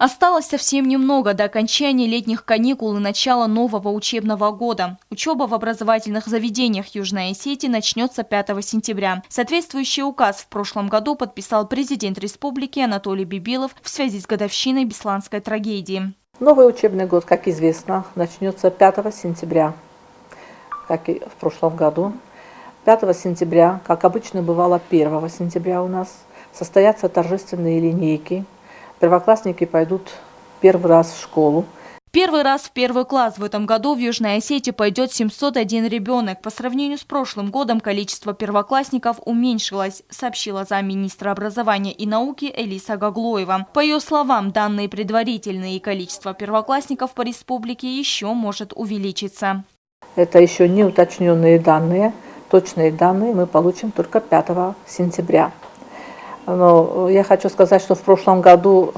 Осталось совсем немного до окончания летних каникул и начала нового учебного года. Учеба в образовательных заведениях Южной Осетии начнется 5 сентября. Соответствующий указ в прошлом году подписал президент республики Анатолий Бибилов в связи с годовщиной Бесланской трагедии. Новый учебный год, как известно, начнется 5 сентября, как и в прошлом году. 5 сентября, как обычно бывало 1 сентября у нас, состоятся торжественные линейки. Первоклассники пойдут первый раз в школу. Первый раз в первый класс в этом году в Южной Осетии пойдет 701 ребенок. По сравнению с прошлым годом количество первоклассников уменьшилось, сообщила замминистра образования и науки Элиса Гаглоева. По ее словам, данные предварительные, и количество первоклассников по республике еще может увеличиться. Это еще не уточненные данные. Точные данные мы получим только 5 сентября. Но я хочу сказать, что в прошлом году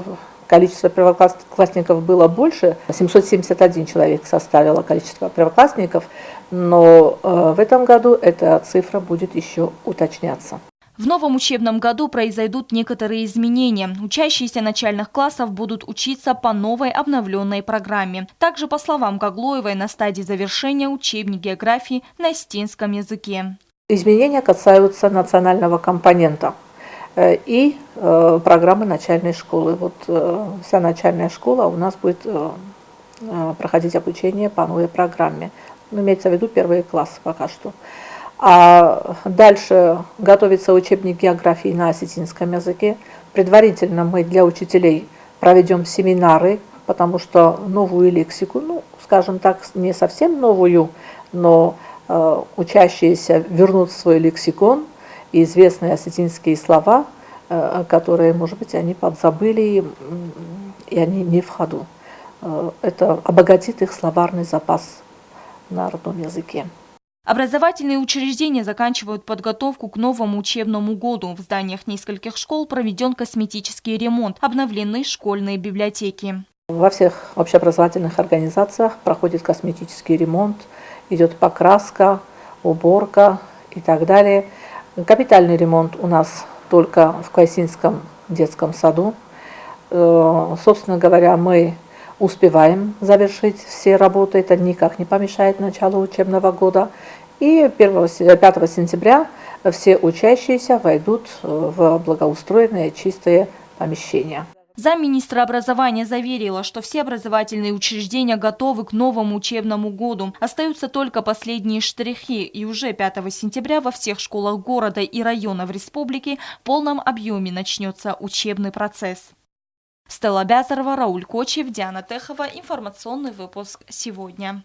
количество первоклассников было больше, 771 человек составило количество первоклассников, но в этом году эта цифра будет еще уточняться. В новом учебном году произойдут некоторые изменения. Учащиеся начальных классов будут учиться по новой обновленной программе. Также, по словам Гаглоевой, на стадии завершения учебник географии на остинском языке. Изменения касаются национального компонента и программы начальной школы. Вот вся начальная школа у нас будет проходить обучение по новой программе. Имеется в виду первые классы пока что. А дальше готовится учебник географии на осетинском языке. Предварительно мы для учителей проведем семинары, потому что новую лексику, скажем так, не совсем новую, но учащиеся вернут в свой лексикон и известные осетинские слова, которые, может быть, они подзабыли, и они не в ходу. Это обогатит их словарный запас на родном языке. Образовательные учреждения заканчивают подготовку к новому учебному году. В зданиях нескольких школ проведен косметический ремонт, обновлены школьные библиотеки. Во всех общеобразовательных организациях проходит косметический ремонт, идет покраска, уборка и так далее. Капитальный ремонт у нас только в Кайсинском детском саду. Собственно говоря, мы успеваем завершить все работы, это никак не помешает началу учебного года. И 5 сентября все учащиеся войдут в благоустроенные чистые помещения. Замминистра образования заверила, что все образовательные учреждения готовы к новому учебному году. Остаются только последние штрихи, и уже 5 сентября во всех школах города и районов республики в полном объеме начнется учебный процесс. Стелла Бязарова, Рауль Кочев, Диана Техова. Информационный выпуск сегодня.